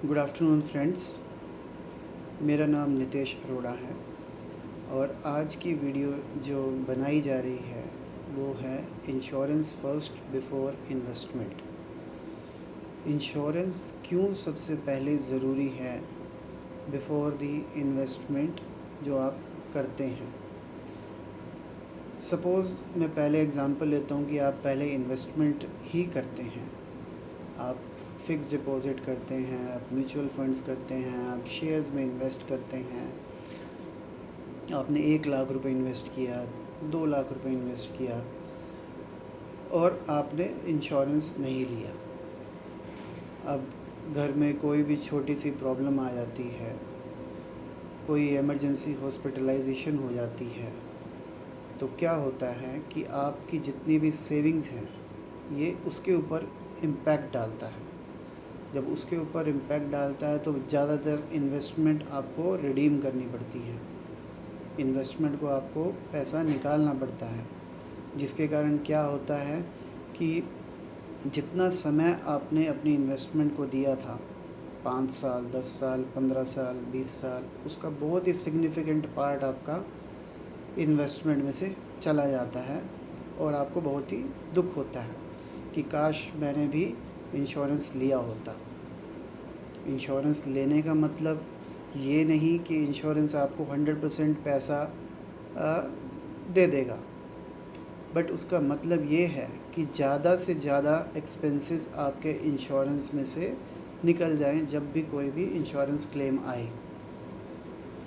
Good afternoon friends. मेरा नाम नितेश अरोड़ा है और आज की वीडियो जो बनाई जा रही है वो है insurance first before investment. Insurance क्यों सबसे पहले ज़रूरी है बिफोर दी इन्वेस्टमेंट जो आप करते हैं। सपोज़ मैं पहले एग्ज़ाम्पल लेता हूँ कि आप पहले इन्वेस्टमेंट ही करते हैं। आप फ़िक्स डिपॉज़िट करते हैं, आप म्यूचुअल फंड्स करते हैं, आप शेयर्स में इन्वेस्ट करते हैं। आपने 1 लाख रुपए इन्वेस्ट किया, 2 लाख रुपए इन्वेस्ट किया और आपने इंश्योरेंस नहीं लिया। अब घर में कोई भी छोटी सी प्रॉब्लम आ जाती है, कोई इमरजेंसी हॉस्पिटलाइजेशन हो जाती है, तो क्या होता है कि आपकी जितनी भी सेविंग्स हैं ये उसके ऊपर इम्पैक्ट डालता है। जब उसके ऊपर इम्पैक्ट डालता है तो ज़्यादातर इन्वेस्टमेंट आपको रिडीम करनी पड़ती है। इन्वेस्टमेंट को आपको पैसा निकालना पड़ता है, जिसके कारण क्या होता है कि जितना समय आपने अपनी इन्वेस्टमेंट को दिया था 5 साल, 10 साल, 15 साल, 20 साल, उसका बहुत ही सिग्निफिकेंट पार्ट आपका इन्वेस्टमेंट में से चला जाता है और आपको बहुत ही दुख होता है कि काश मैंने भी इंश्योरेंस लिया होता। इंश्योरेंस लेने का मतलब ये नहीं कि इंश्योरेंस आपको 100% पैसा दे देगा, बट उसका मतलब ये है कि ज़्यादा से ज़्यादा एक्सपेंसेस आपके इंश्योरेंस में से निकल जाएं जब भी कोई भी इंश्योरेंस क्लेम आए।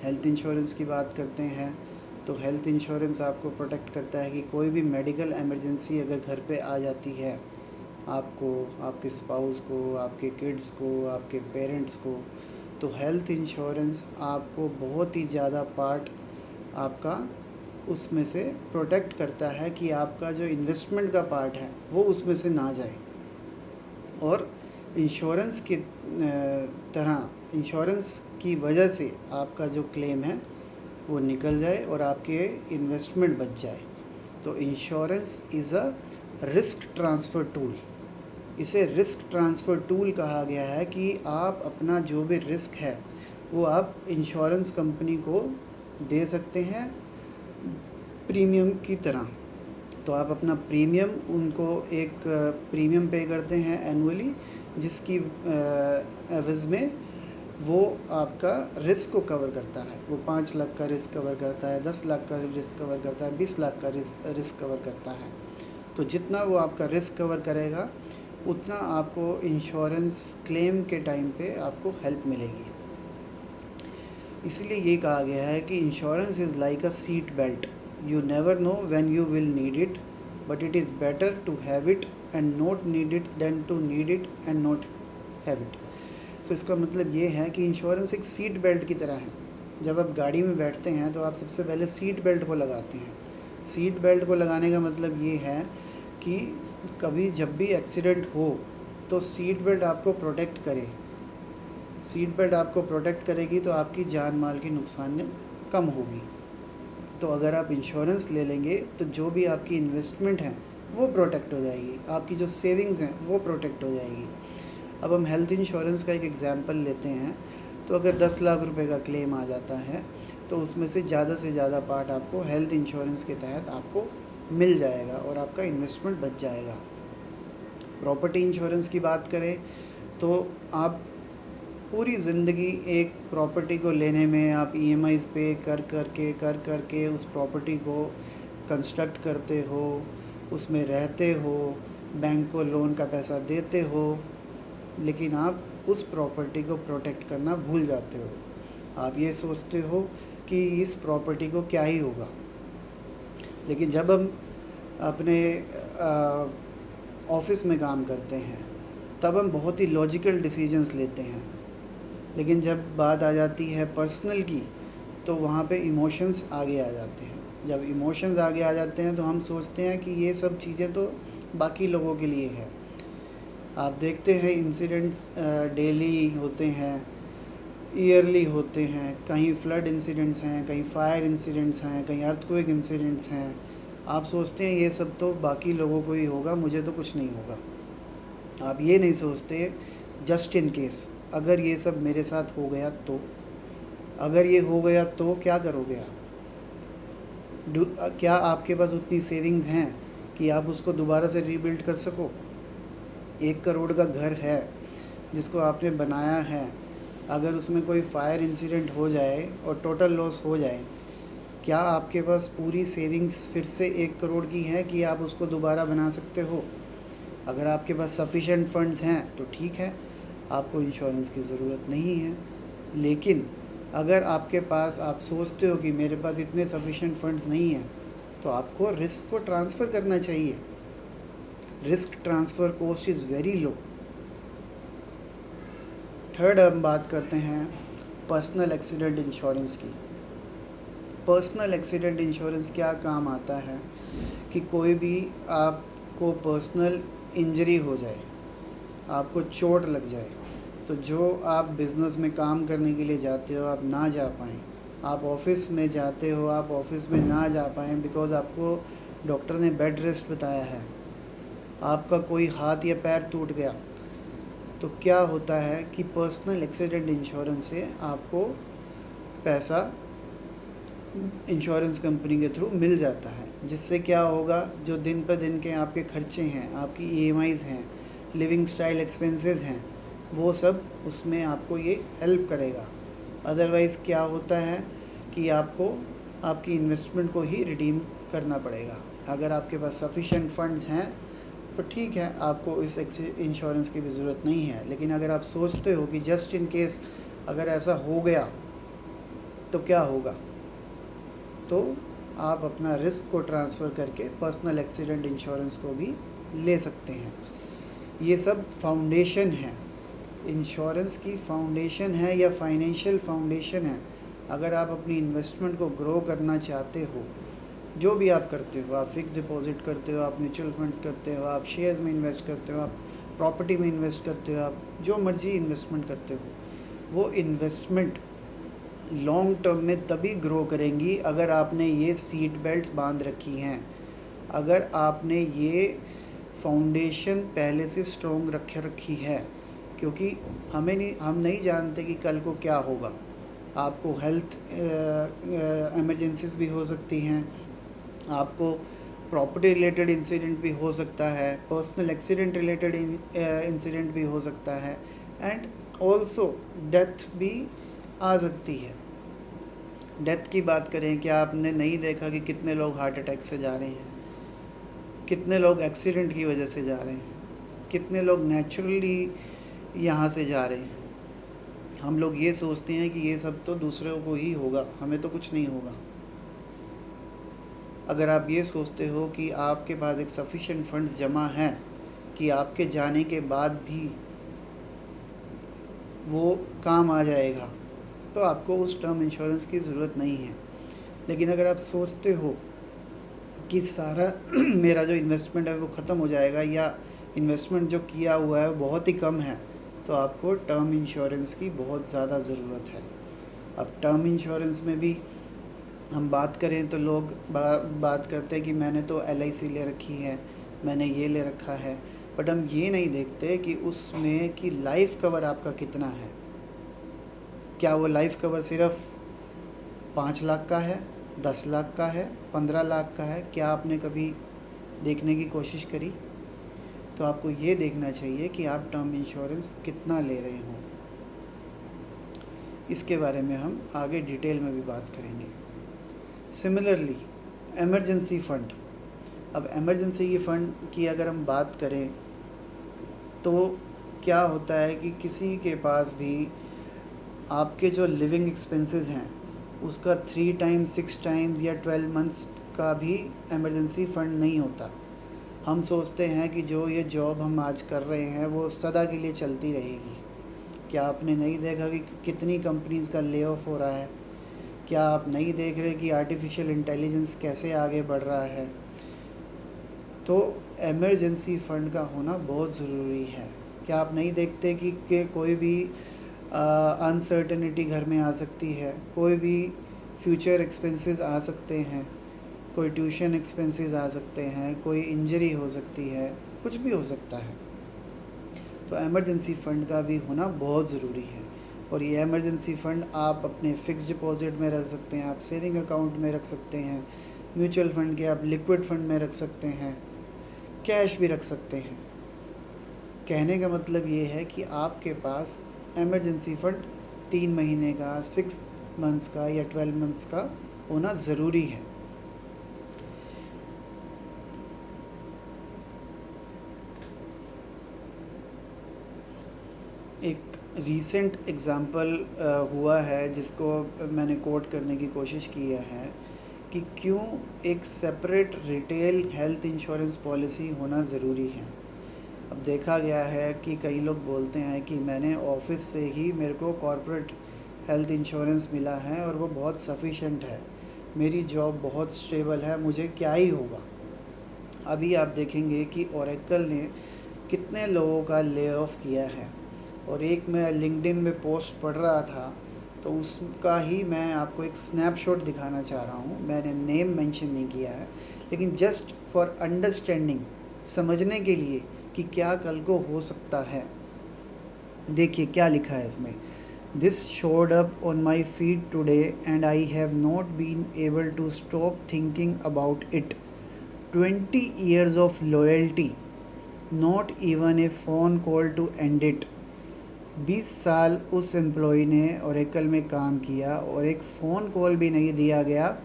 हेल्थ इंश्योरेंस की बात करते हैं तो हेल्थ इंश्योरेंस आपको प्रोटेक्ट करता है कि कोई भी मेडिकल इमरजेंसी अगर घर पे आ जाती है, आपको, आपके स्पाउस को, आपके किड्स को, आपके पेरेंट्स को, तो हेल्थ इंश्योरेंस आपको बहुत ही ज़्यादा पार्ट आपका उसमें से प्रोटेक्ट करता है कि आपका जो इन्वेस्टमेंट का पार्ट है वो उसमें से ना जाए। और इंश्योरेंस की तरह इंश्योरेंस की वजह से आपका जो क्लेम है वो निकल जाए और आपके इन्वेस्टमेंट बच जाए। तो insurance is a risk transfer tool. इसे रिस्क ट्रांसफ़र टूल कहा गया है कि आप अपना जो भी रिस्क है वो आप इंश्योरेंस कंपनी को दे सकते हैं प्रीमियम की तरह। तो आप अपना प्रीमियम उनको एक प्रीमियम पे करते हैं एनुअली, जिसकी एवज़ में वो आपका रिस्क को कवर करता है। वो 5 लाख का रिस्क कवर करता है, 10 लाख का रिस्क कवर करता है, 20 लाख का रिस्क कवर करता है। तो जितना वो आपका रिस्क कवर करेगा उतना आपको इंश्योरेंस क्लेम के टाइम पे आपको हेल्प मिलेगी। इसलिए ये कहा गया है कि insurance is like a seat belt. You never know when you will need it, but it is better to have it and not need it than to need it and not have it. तो इसका मतलब ये है कि insurance एक seat belt की तरह है। जब आप गाड़ी में बैठते हैं तो आप सबसे पहले सीट बेल्ट को लगाते हैं। सीट बेल्ट को लगाने का मतलब ये है कि कभी जब भी एक्सीडेंट हो तो सीट बेल्ट आपको प्रोटेक्ट करे। सीट बेल्ट आपको प्रोटेक्ट करेगी तो आपकी जान माल की नुकसान कम होगी। तो अगर आप इंश्योरेंस ले लेंगे तो जो भी आपकी इन्वेस्टमेंट है वो प्रोटेक्ट हो जाएगी, आपकी जो सेविंग्स हैं वो प्रोटेक्ट हो जाएगी। अब हम हेल्थ इंश्योरेंस का एक एग्ज़ाम्पल लेते हैं। तो अगर 10 लाख रुपए का क्लेम आ जाता है तो उसमें से ज़्यादा पार्ट आपको हेल्थ इंश्योरेंस के तहत आपको मिल जाएगा और आपका इन्वेस्टमेंट बच जाएगा। प्रॉपर्टी इंश्योरेंस की बात करें तो आप पूरी ज़िंदगी एक प्रॉपर्टी को लेने में आप ईएमआईज़ पे कर करके उस प्रॉपर्टी को कंस्ट्रक्ट करते हो, उसमें रहते हो, बैंक को लोन का पैसा देते हो, लेकिन आप उस प्रॉपर्टी को प्रोटेक्ट करना भूल जाते हो। आप ये सोचते हो कि इस प्रॉपर्टी को क्या ही होगा। लेकिन जब हम अपने ऑफिस में काम करते हैं तब हम बहुत ही लॉजिकल डिसीजंस लेते हैं, लेकिन जब बात आ जाती है पर्सनल की तो वहाँ पे इमोशंस आगे आ जाते हैं। जब इमोशंस आगे आ जाते हैं तो हम सोचते हैं कि ये सब चीज़ें तो बाकी लोगों के लिए है। आप देखते हैं इंसिडेंट्स डेली होते हैं, ईयरली होते हैं, कहीं फ्लड इंसिडेंट्स हैं, कहीं फायर इंसिडेंट्स हैं, कहीं अर्थक्वेक इंसिडेंट्स हैं। आप सोचते हैं ये सब तो बाकी लोगों को ही होगा, मुझे तो कुछ नहीं होगा। आप ये नहीं सोचते जस्ट इन केस अगर ये सब मेरे साथ हो गया तो, अगर ये हो गया तो क्या करोगे आप? क्या आपके पास उतनी सेविंग्स हैं कि आप उसको दोबारा से रीबिल्ड कर सको? 1 करोड़ का घर है जिसको आपने बनाया है, अगर उसमें कोई फायर इंसिडेंट हो जाए और टोटल लॉस हो जाए, क्या आपके पास पूरी सेविंग्स फिर से 1 करोड़ की है कि आप उसको दोबारा बना सकते हो? अगर आपके पास सफिशेंट फंड्स हैं तो ठीक है, आपको इंश्योरेंस की ज़रूरत नहीं है। लेकिन अगर आपके पास, आप सोचते हो कि मेरे पास इतने सफिशेंट फंड्स नहीं हैं, तो आपको रिस्क को ट्रांसफ़र करना चाहिए। Risk transfer cost is very low. Third हम बात करते हैं पर्सनल एक्सीडेंट इंश्योरेंस की। पर्सनल एक्सीडेंट इंश्योरेंस क्या काम आता है कि कोई भी आपको पर्सनल इंजरी हो जाए, आपको चोट लग जाए, तो जो आप बिज़नेस में काम करने के लिए जाते हो आप ना जा पाएँ, आप ऑफ़िस में जाते हो आप ऑफ़िस में ना जा पाएँ बिकॉज़ आपको डॉक्टर ने बेड रेस्ट बताया है, आपका कोई हाथ या पैर टूट गया, तो क्या होता है कि पर्सनल एक्सीडेंट इंश्योरेंस से आपको पैसा इंश्योरेंस कंपनी के थ्रू मिल जाता है। जिससे क्या होगा, जो दिन पर दिन के आपके खर्चे हैं, आपकी ईएमआईज़ हैं, लिविंग स्टाइल एक्सपेंसेस हैं, वो सब उसमें आपको ये हेल्प करेगा। अदरवाइज़ क्या होता है कि आपको आपकी इन्वेस्टमेंट को ही रिडीम करना पड़ेगा। अगर आपके पास सफिशेंट फंड्स हैं तो ठीक है, आपको इस इंश्योरेंस की भी ज़रूरत नहीं है। लेकिन अगर आप सोचते हो कि जस्ट इन केस अगर ऐसा हो गया तो क्या होगा, तो आप अपना रिस्क को ट्रांसफ़र करके पर्सनल एक्सीडेंट इंश्योरेंस को भी ले सकते हैं। ये सब फाउंडेशन है, इंश्योरेंस की फाउंडेशन है या फाइनेंशियल फाउंडेशन है। अगर आप अपनी इन्वेस्टमेंट को ग्रो करना चाहते हो, जो भी आप करते हो, आप फ़िक्स डिपॉज़िट करते हो, आप म्यूचुअल फंड्स करते हो, आप शेयर्स में इन्वेस्ट करते हो, आप प्रॉपर्टी में इन्वेस्ट करते हो, आप जो मर्ज़ी इन्वेस्टमेंट करते हो, वो इन्वेस्टमेंट लॉन्ग टर्म में तभी ग्रो करेंगी अगर आपने ये सीट बेल्ट बांध रखी हैं, अगर आपने ये फाउंडेशन पहले से स्ट्रॉन्ग रखी है। क्योंकि हम नहीं जानते कि कल को क्या होगा। आपको हेल्थ इमरजेंसीज भी हो सकती हैं, आपको प्रॉपर्टी रिलेटेड इंसिडेंट भी हो सकता है, पर्सनल एक्सीडेंट रिलेटेड इंसिडेंट भी हो सकता है, एंड ऑल्सो डेथ भी आ सकती है। डेथ की बात करें, क्या आपने नहीं देखा कि कितने लोग हार्ट अटैक से जा रहे हैं, कितने लोग एक्सीडेंट की वजह से जा रहे हैं, कितने लोग नेचुरली यहाँ से जा रहे हैं। हम लोग ये सोचते हैं कि ये सब तो दूसरों को ही होगा, हमें तो कुछ नहीं होगा। अगर आप ये सोचते हो कि आपके पास एक सफिशिएंट फंड्स जमा हैं कि आपके जाने के बाद भी वो काम आ जाएगा, तो आपको उस टर्म इंश्योरेंस की ज़रूरत नहीं है। लेकिन अगर आप सोचते हो कि सारा मेरा जो इन्वेस्टमेंट है वो ख़त्म हो जाएगा, या इन्वेस्टमेंट जो किया हुआ है वो बहुत ही कम है, तो आपको टर्म इंश्योरेंस की बहुत ज़्यादा ज़रूरत है। अब टर्म इंश्योरेंस में भी हम बात करें तो लोग बात करते हैं कि मैंने तो LIC ले रखी है, मैंने ये ले रखा है, बट हम ये नहीं देखते कि उसमें कि लाइफ कवर आपका कितना है। क्या वो लाइफ कवर सिर्फ 5 लाख का है, 10 लाख का है, 15 लाख का है? क्या आपने कभी देखने की कोशिश करी? तो आपको ये देखना चाहिए कि आप टर्म इंश्योरेंस कितना ले रहे हो। इसके बारे में हम आगे डिटेल में भी बात करेंगे। सिमिलरली एमरजेंसी फ़ंड, अब एमरजेंसी फ़ंड की अगर हम बात करें तो क्या होता है कि किसी के पास भी आपके जो लिविंग एक्सपेंसेस हैं उसका 3 टाइम्स 6 टाइम्स या 12 मंथ्स का भी एमरजेंसी फ़ंड नहीं होता। हम सोचते हैं कि जो ये जॉब हम आज कर रहे हैं वो सदा के लिए चलती रहेगी। क्या आपने नहीं देखा कि कितनी कंपनीज़ का ले ऑफ हो रहा है? क्या आप नहीं देख रहे कि आर्टिफिशियल इंटेलिजेंस कैसे आगे बढ़ रहा है? तो एमरजेंसी फ़ंड का होना बहुत ज़रूरी है। क्या आप नहीं देखते कि कोई भी अनसर्टेनिटी घर में आ सकती है, कोई भी फ्यूचर एक्सपेंसेस आ सकते हैं, कोई ट्यूशन एक्सपेंसेस आ सकते हैं, कोई इंजरी हो सकती है, कुछ भी हो सकता है। तो एमरजेंसी फ़ंड का भी होना बहुत ज़रूरी है। और ये एमरजेंसी फ़ंड आप अपने फ़िक्स डिपॉज़िट में रख सकते हैं, आप सेविंग अकाउंट में रख सकते हैं, म्यूचुअल फ़ंड के आप लिक्विड फ़ंड में रख सकते हैं, कैश भी रख सकते हैं। कहने का मतलब ये है कि आपके पास एमरजेंसी फ़ंड 3 महीने का, 6 मंथ्स का या 12 मंथ्स का होना ज़रूरी है। एक रीसेंट एग्ज़ाम्पल हुआ है जिसको मैंने कोट करने की कोशिश की है कि क्यों एक separate retail health insurance policy होना ज़रूरी है। अब देखा गया है कि कई लोग बोलते हैं कि मैंने ऑफिस से ही मेरे को कॉर्पोरेट हेल्थ इंश्योरेंस मिला है और वो बहुत सफिशेंट है, मेरी जॉब बहुत स्टेबल है, मुझे क्या ही होगा। अभी आप देखेंगे कि ओरेकल ने कितने लोगों का ले ऑफ किया है। और एक मैं लिंक्डइन में पोस्ट पढ़ रहा था तो उसका ही मैं आपको एक स्नैपशॉट दिखाना चाह रहा हूँ। मैंने नेम मेंशन नहीं किया है, लेकिन जस्ट फॉर अंडरस्टैंडिंग, समझने के लिए कि क्या कल को हो सकता है। देखिए क्या लिखा है इसमें। This showed up on my feed today and I have not been able to stop thinking about it. 20 years of loyalty, not even a phone call to end it। 20 साल उस एम्प्लॉय ने ओरेकल में काम किया और एक phone call भी नहीं दिया गया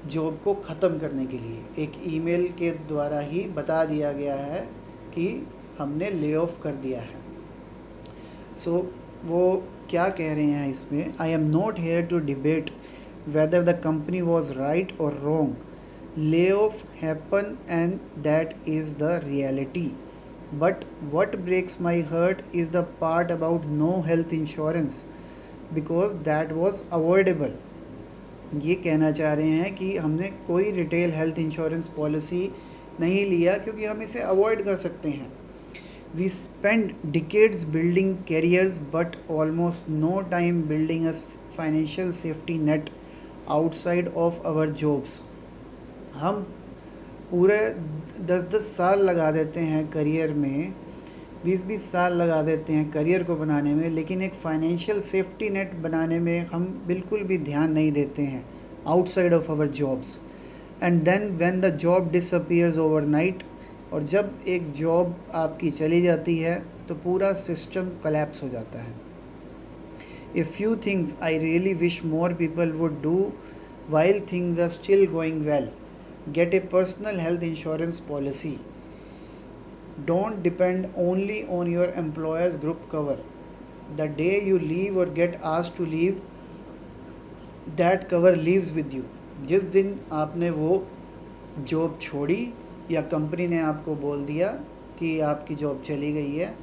जॉब को ख़त्म करने के लिए। एक ईमेल के द्वारा ही बता दिया गया है कि हमने ले ऑफ कर दिया है। सो वो क्या कह रहे हैं इसमें, I am not here to debate whether the company was right or wrong. Layoff happen and that is the reality, but what breaks my heart is the part about no health insurance because that was avoidable। ये कहना चाह रहे हैं कि हमने कोई retail health insurance policy नहीं लिया क्योंकि हम इसे अवॉइड कर सकते हैं। We spend decades building careers but almost no time building a financial safety net outside of our jobs। हम पूरे 10-10 साल लगा देते हैं करियर में, 20-20 साल लगा देते हैं करियर को बनाने में, लेकिन एक फाइनेंशियल सेफ्टी नेट बनाने में हम बिल्कुल भी ध्यान नहीं देते हैं outside of our jobs. And then when the job disappears overnight, और जब एक जॉब आपकी चली जाती है तो पूरा सिस्टम कोलैप्स हो जाता है। A few things I really wish more people would do while things are still going well। Get a personal health insurance policy। Don't depend only on your employer's group cover। The day you leave or get asked to leave, that cover leaves with you। जिस दिन आपने वो job छोड़ी या company ने आपको बोल दिया कि आपकी जॉब चली गई है,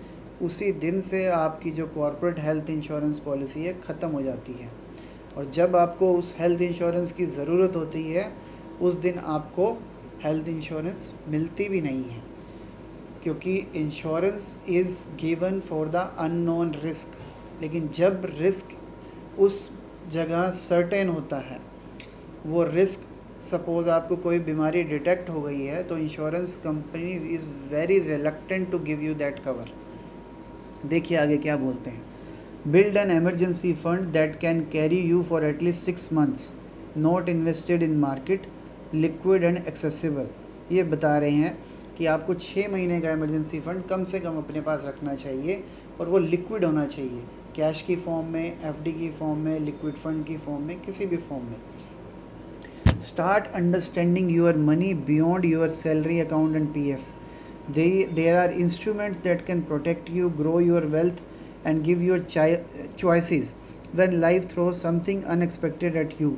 उसी दिन से आपकी जो कॉर्पोरेट हेल्थ इंश्योरेंस पॉलिसी है ख़त्म हो जाती है। और जब आपको उस हेल्थ इंश्योरेंस की ज़रूरत होती है उस दिन आपको हेल्थ इंश्योरेंस मिलती भी नहीं है, क्योंकि insurance is given for the unknown risk. लेकिन जब रिस्क उस जगह सर्टेन होता है, वो रिस्क सपोज़ आपको कोई बीमारी डिटेक्ट हो गई है, तो insurance company is very reluctant to give you that cover. देखिए आगे क्या बोलते हैं। Build an emergency fund that can carry you for at least 6 months, not invested in market, liquid and accessible। ये बता रहे हैं कि आपको 6 महीने का इमरजेंसी फ़ंड कम से कम अपने पास रखना चाहिए और वो लिक्विड होना चाहिए, कैश की फॉर्म में, एफडी की फॉर्म में, लिक्विड फंड की फॉर्म में, किसी भी फॉर्म में। Start understanding your money beyond your salary account and PF. There are instruments that can protect you, grow your wealth and give your choices when life throws something unexpected at you।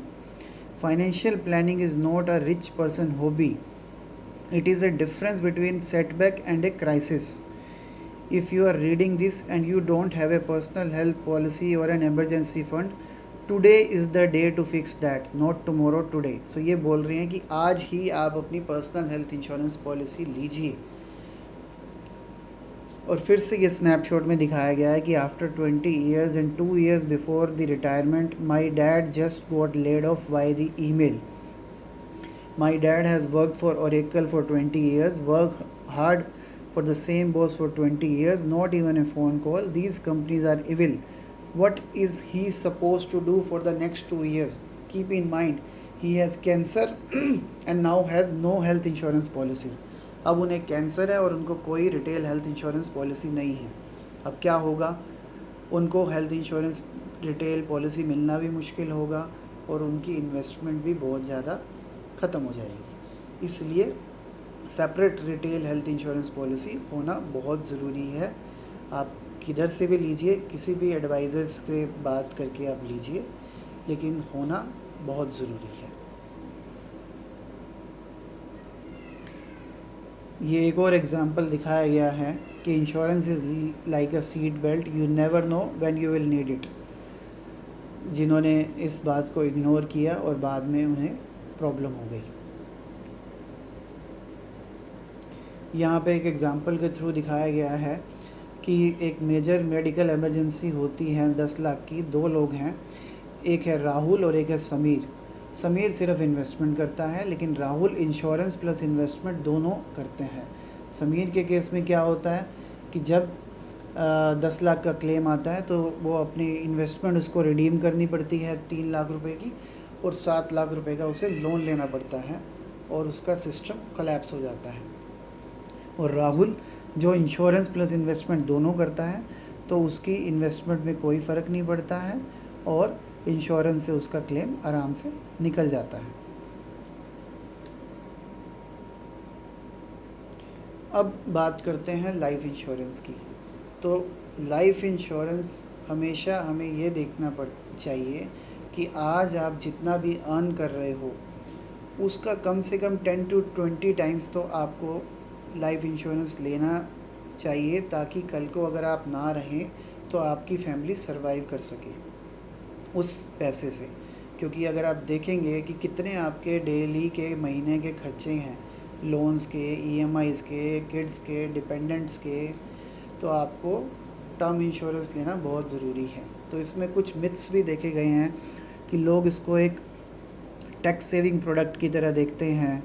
Financial planning is not a rich person hobby, it is a difference between setback and a crisis। If you are reading this and you don't have a personal health policy or an emergency fund, today is the day to fix that, not tomorrow, today। So ये बोल रहे हैं कि आज ही आप अपनी personal health insurance policy लीजिए। और फिर से ये स्नैपशॉट में दिखाया गया है कि after 20 years and 2 years before the retirement, my dad just got laid off by the email. My dad has work for Oracle for 20 years, work hard for the same boss for 20 years, not even a phone call. These companies are evil. What is he supposed to do for the next 2 years? Keep in mind, he has cancer and now has no health insurance policy. अब उन्हें cancer है और उनको कोई retail health insurance policy नहीं है. अब क्या होगा? उनको हेल्थ इंश्योरेंस रिटेल पॉलिसी मिलना भी मुश्किल होगा और उनकी इन्वेस्टमेंट भी बहुत ज़्यादा ख़त्म हो जाएगी. इसलिए separate retail health insurance policy होना बहुत ज़रूरी है. आप किधर से भी लीजिए, किसी भी एडवाइज़र से बात करके आप लीजिए, लेकिन होना बहुत ज़रूरी है. ये एक और एग्ज़ाम्पल दिखाया गया है कि insurance is like a seat belt, you never know when you will need it. जिन्होंने इस बात को इग्नोर किया और बाद में उन्हें प्रॉब्लम हो गई. यहाँ पे एक एग्ज़ाम्पल के थ्रू दिखाया गया है कि एक मेजर मेडिकल इमरजेंसी होती है 10 लाख की. 2 लोग हैं, एक है राहुल और एक है समीर. समीर सिर्फ इन्वेस्टमेंट करता है, लेकिन राहुल इंश्योरेंस प्लस इन्वेस्टमेंट दोनों करते हैं. समीर के केस में क्या होता है कि जब 10 लाख का क्लेम आता है तो वो अपनी इन्वेस्टमेंट उसको रिडीम करनी पड़ती है 3 लाख रुपए की, और 7 लाख रुपए का उसे लोन लेना पड़ता है और उसका सिस्टम कोलैप्स हो जाता है. और राहुल जो इंश्योरेंस प्लस इन्वेस्टमेंट दोनों करता है तो उसकी इन्वेस्टमेंट में कोई फ़र्क नहीं पड़ता है और इंश्योरेंस से उसका क्लेम आराम से निकल जाता है. अब बात करते हैं लाइफ इंश्योरेंस की. तो लाइफ इंश्योरेंस हमेशा हमें ये देखना चाहिए कि आज आप जितना भी अर्न कर रहे हो उसका कम से कम 10 to 20 टाइम्स तो आपको लाइफ इंश्योरेंस लेना चाहिए, ताकि कल को अगर आप ना रहें तो आपकी फैमिली सरवाइव कर सके उस पैसे से. क्योंकि अगर आप देखेंगे कि कितने आपके डेली के महीने के खर्चे हैं, लोन्स के, EMIs के, किड्स के, डिपेंडेंट्स के, तो आपको टर्म इंश्योरेंस लेना बहुत ज़रूरी है. तो इसमें कुछ मिथ्स भी देखे गए हैं कि लोग इसको एक टैक्स सेविंग प्रोडक्ट की तरह देखते हैं.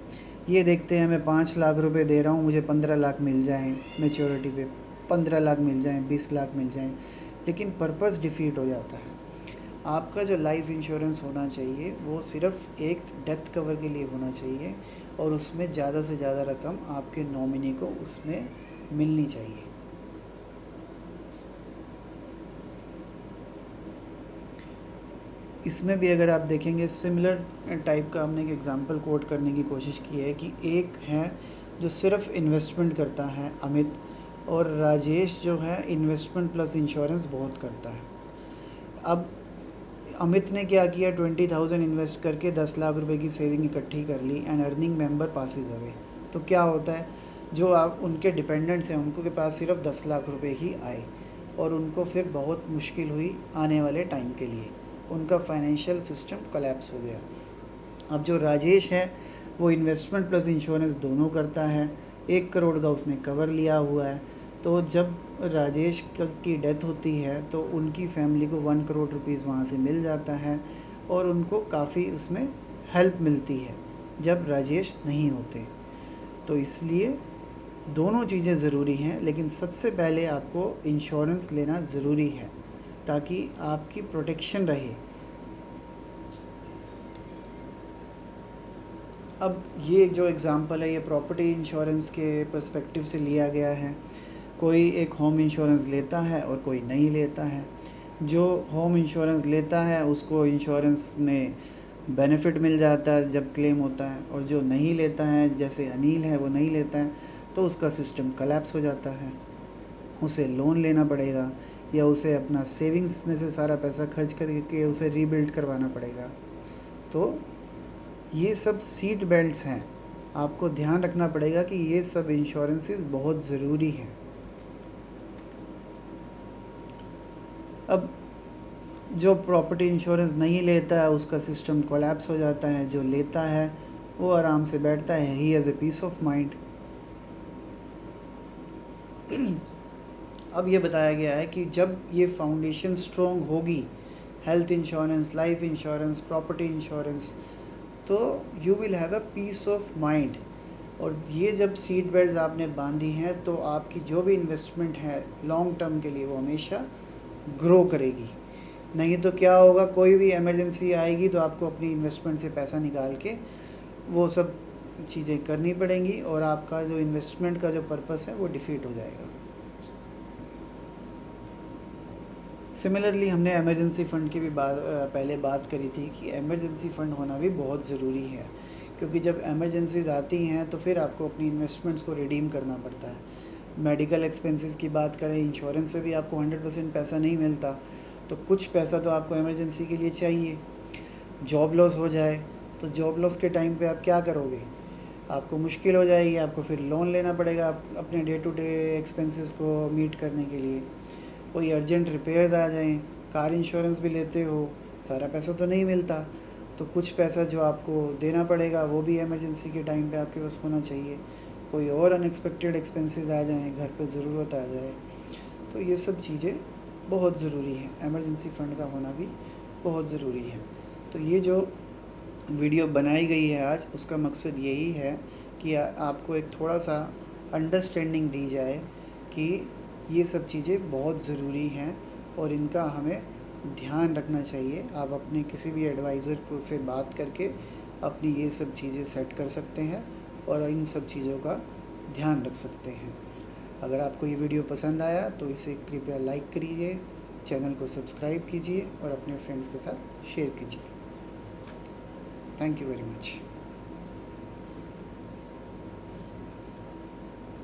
ये देखते हैं मैं 5 लाख रुपए दे रहा हूँ, मुझे 15 लाख मिल जाएं मैच्योरिटी पे, 15 लाख मिल जाएं, 20 लाख मिल जाएं, लेकिन पर्पस डिफीट हो जाता है. आपका जो लाइफ इंश्योरेंस होना चाहिए वो सिर्फ एक डेथ कवर के लिए होना चाहिए और उसमें ज़्यादा से ज़्यादा रकम आपके नॉमिनी को उसमें मिलनी चाहिए. इसमें भी अगर आप देखेंगे सिमिलर टाइप का हमने एक एग्ज़ाम्पल कोट करने की कोशिश की है कि एक है जो सिर्फ इन्वेस्टमेंट करता है अमित, और राजेश जो है इन्वेस्टमेंट प्लस इंश्योरेंस बहुत करता है. अब अमित ने क्या किया, 20,000 इन्वेस्ट करके 10 लाख रुपए की सेविंग इकट्ठी कर ली and earning member passes away. तो क्या होता है, जो आप उनके डिपेंडेंट्स हैं उनको के पास सिर्फ 10 लाख रुपए ही आए और उनको फिर बहुत मुश्किल हुई आने वाले टाइम के लिए. उनका फाइनेंशियल सिस्टम कोलैप्स हो गया. अब जो राजेश है वो इन्वेस्टमेंट प्लस इंश्योरेंस दोनों करता है. 1 करोड़ का उसने कवर लिया हुआ है. तो जब राजेश की डेथ होती है तो उनकी फैमिली को 1 करोड़ रुपीज़ वहाँ से मिल जाता है और उनको काफ़ी उसमें हेल्प मिलती है जब राजेश नहीं होते. तो इसलिए दोनों चीज़ें ज़रूरी हैं, लेकिन सबसे पहले आपको इंश्योरेंस लेना ज़रूरी है ताकि आपकी प्रोटेक्शन रहे. अब ये जो एग्ज़ाम्पल है ये प्रॉपर्टी इंश्योरेंस के पर्सपेक्टिव से लिया गया है. कोई एक होम इंश्योरेंस लेता है और कोई नहीं लेता है. जो होम इंश्योरेंस लेता है उसको इंश्योरेंस में बेनिफिट मिल जाता है जब क्लेम होता है, और जो नहीं लेता है जैसे अनिल है वो नहीं लेता है तो उसका सिस्टम कोलैप्स हो जाता है. उसे लोन लेना पड़ेगा या उसे अपना सेविंग्स में से सारा पैसा खर्च करके उसे रीबिल्ड करवाना पड़ेगा. तो ये सब सीट बेल्ट्स हैं, आपको ध्यान रखना पड़ेगा कि ये सब इंश्योरेंसेस बहुत ज़रूरी हैं. अब जो प्रॉपर्टी इंश्योरेंस नहीं लेता है उसका सिस्टम कोलैप्स हो जाता है. जो लेता है वो आराम से बैठता है, he has a peace of mind. अब ये बताया गया है कि जब ये फाउंडेशन स्ट्रॉन्ग होगी, health insurance, life insurance, property insurance, तो you will have a peace of mind और ये जब सीट बेल्ट आपने बांधी हैं तो आपकी जो भी इन्वेस्टमेंट है लॉन्ग टर्म के लिए वो हमेशा ग्रो करेगी। नहीं तो क्या होगा, कोई भी इमरजेंसी आएगी तो आपको अपनी इन्वेस्टमेंट से पैसा निकाल के वो सब चीज़ें करनी पड़ेंगी और आपका जो इन्वेस्टमेंट का जो पर्पस है वो डिफीट हो जाएगा। सिमिलरली हमने इमरजेंसी फ़ंड की भी पहले बात करी थी कि इमरजेंसी फ़ंड होना भी बहुत ज़रूरी है, क्योंकि जब इमरजेंसीज आती हैं तो फिर आपको अपनी इन्वेस्टमेंट्स को रिडीम करना पड़ता है। मेडिकल एक्सपेंसेस की बात करें, इंश्योरेंस से भी आपको 100% पैसा नहीं मिलता, तो कुछ पैसा तो आपको इमरजेंसी के लिए चाहिए। जॉब लॉस हो जाए तो जॉब लॉस के टाइम पे आप क्या करोगे, आपको मुश्किल हो जाएगी, आपको फिर लोन लेना पड़ेगा अपने डे टू डे एक्सपेंसेस को मीट करने के लिए। कोई अर्जेंट रिपेयर्स आ जाएं, कार इंश्योरेंस भी लेते हो, सारा पैसा तो नहीं मिलता, तो कुछ पैसा जो आपको देना पड़ेगा वो भी इमरजेंसी के टाइम पे आपके पास होना चाहिए। कोई और अनएक्सपेक्टेड एक्सपेंसेस आ जाएं, घर पे ज़रूरत आ जाए, तो ये सब चीज़ें बहुत ज़रूरी हैं। इमरजेंसी फ़ंड का होना भी बहुत ज़रूरी है। तो ये जो वीडियो बनाई गई है आज, उसका मकसद यही है कि आपको एक थोड़ा सा अंडरस्टैंडिंग दी जाए कि ये सब चीज़ें बहुत ज़रूरी हैं और इनका हमें ध्यान रखना चाहिए। आप अपने किसी भी एडवाइज़र को से बात करके अपनी ये सब चीज़ें सेट कर सकते हैं और इन सब चीज़ों का ध्यान रख सकते हैं। अगर आपको ये वीडियो पसंद आया तो इसे कृपया लाइक करिए, चैनल को सब्सक्राइब कीजिए और अपने फ्रेंड्स के साथ शेयर कीजिए। Thank you very much.